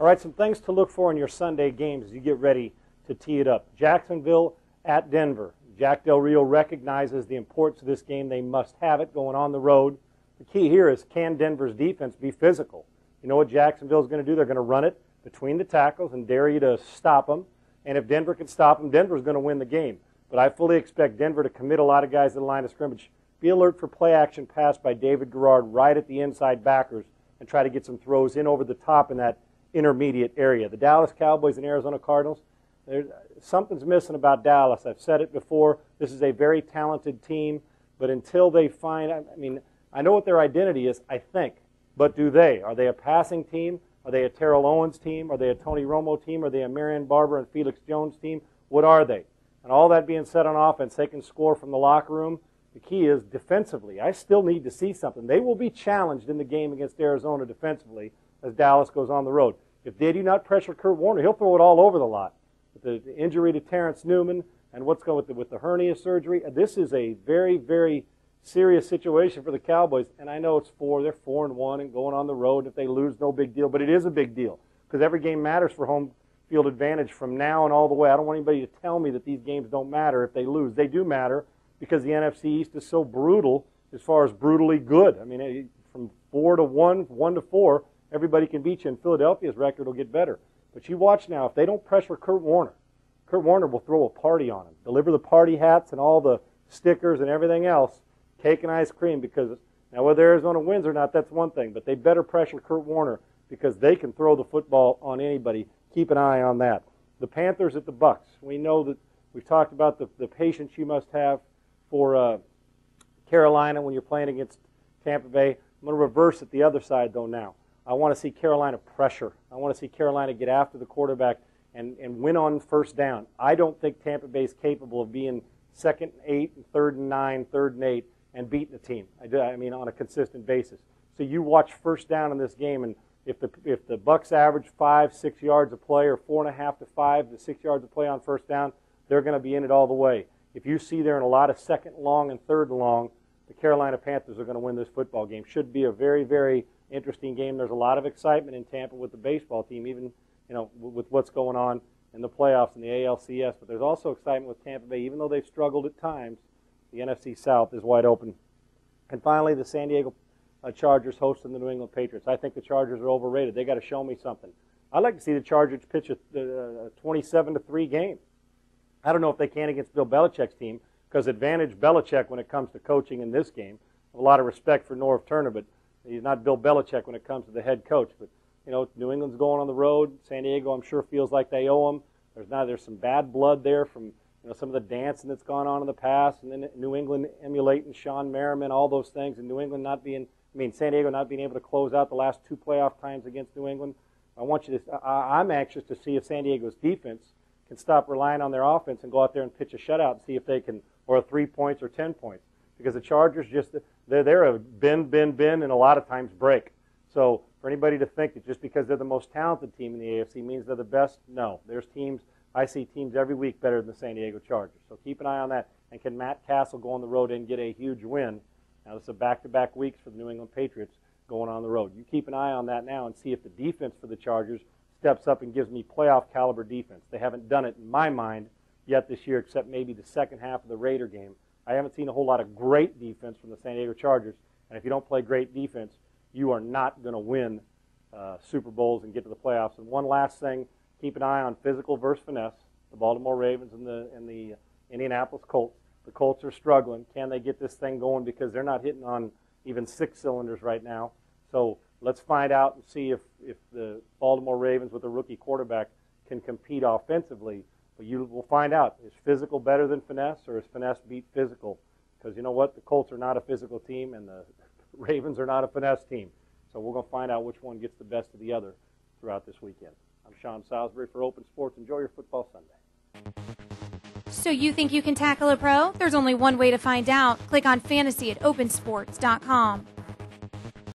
All right, some things to look for in your Sunday games as you get ready to tee it up. Jacksonville at Denver. Jack Del Rio recognizes the importance of this game. They must have it going on the road. The key here is, can Denver's defense be physical? You know what Jacksonville's going to do? They're going to run it between the tackles and dare you to stop them. And if Denver can stop them, Denver's going to win the game. But I fully expect Denver to commit a lot of guys to the line of scrimmage. Be alert for play action pass by David Garrard right at the inside backers and try to get some throws in over the top in that intermediate area. The Dallas Cowboys and Arizona Cardinals, something's missing about Dallas. I've said it before. This is a very talented team, but until they find, I know what their identity is, I think, but do they? Are they a passing team? Are they a Terrell Owens team? Are they a Tony Romo team? Are they a Marion Barber and Felix Jones team? What are they? And all that being said on offense, they can score from the locker room. The key is defensively. I still need to see something. They will be challenged in the game against Arizona defensively as Dallas goes on the road. If they do not pressure Kurt Warner, he'll throw it all over the lot. With the injury to Terrence Newman and what's going with the hernia surgery, this is a very, very serious situation for the Cowboys. And I know they're 4-1 and going on the road. If they lose, no big deal. But it is a big deal because every game matters for home field advantage from now and all the way. I don't want anybody to tell me that these games don't matter if they lose. They do matter because the NFC East is so brutal as far as brutally good. From 4-1, 1-4, everybody can beat you, and Philadelphia's record will get better. But you watch now, if they don't pressure Kurt Warner will throw a party on him, deliver the party hats and all the stickers and everything else, cake and ice cream, because now whether Arizona wins or not, that's one thing, but they better pressure Kurt Warner because they can throw the football on anybody. Keep an eye on that. The Panthers at the Bucks. We know that we've talked about the patience you must have for Carolina when you're playing against Tampa Bay. I'm going to reverse it the other side, though, now. I want to see Carolina pressure. I want to see Carolina get after the quarterback and win on first down. I don't think Tampa Bay is capable of being 2nd and 8, and 3rd and 9, 3rd and 8, and beating the team. On a consistent basis. So you watch first down in this game, and if the Bucks average 5-6 yards a play, or 4.5 to 5 to 6 yards a play on first down, they're going to be in it all the way. If you see there in a lot of 2nd long and 3rd long, the Carolina Panthers are going to win this football game. Should be a very, very interesting game. There's a lot of excitement in Tampa with the baseball team, even with what's going on in the playoffs in the ALCS. But there's also excitement with Tampa Bay, even though they've struggled at times. The NFC South is wide open. And finally, the San Diego Chargers hosting the New England Patriots. I think the Chargers are overrated. They got to show me something. I'd like to see the Chargers pitch a 27-3 game. I don't know if they can against Bill Belichick's team, because advantage Belichick when it comes to coaching in this game. I have a lot of respect for Norv Turner, but he's not Bill Belichick when it comes to the head coach. But New England's going on the road. San Diego, I'm sure, feels like they owe them. There's some bad blood there from some of the dancing that's gone on in the past, and then New England emulating Sean Merriman, all those things, and San Diego not being able to close out the last 2 playoff times against New England. I'm anxious to see if San Diego's defense can stop relying on their offense and go out there and pitch a shutout and see if they can, or 3 points or 10 points. Because the Chargers they're a bend, and a lot of times break. So for anybody to think that just because they're the most talented team in the AFC means they're the best, no. I see teams every week better than the San Diego Chargers. So keep an eye on that. And can Matt Castle go on the road and get a huge win? Now this is a back-to-back weeks for the New England Patriots going on the road. You keep an eye on that now and see if the defense for the Chargers steps up and gives me playoff caliber defense. They haven't done it in my mind yet this year, except maybe the second half of the Raider game. I haven't seen a whole lot of great defense from the San Diego Chargers, and if you don't play great defense, you are not going to win Super Bowls and get to the playoffs. And one last thing, keep an eye on physical versus finesse. The Baltimore Ravens and the Indianapolis Colts. The Colts are struggling. Can they get this thing going, because they're not hitting on even 6 cylinders right now. So let's find out and see if the Baltimore Ravens with a rookie quarterback can compete offensively. But you will find out. Is physical better than finesse, or is finesse beat physical? Because you know what? The Colts are not a physical team, and the Ravens are not a finesse team. So we're going to find out which one gets the best of the other throughout this weekend. I'm Sean Salisbury for Open Sports. Enjoy your football Sunday. So you think you can tackle a pro? There's only one way to find out. Click on fantasy at opensports.com.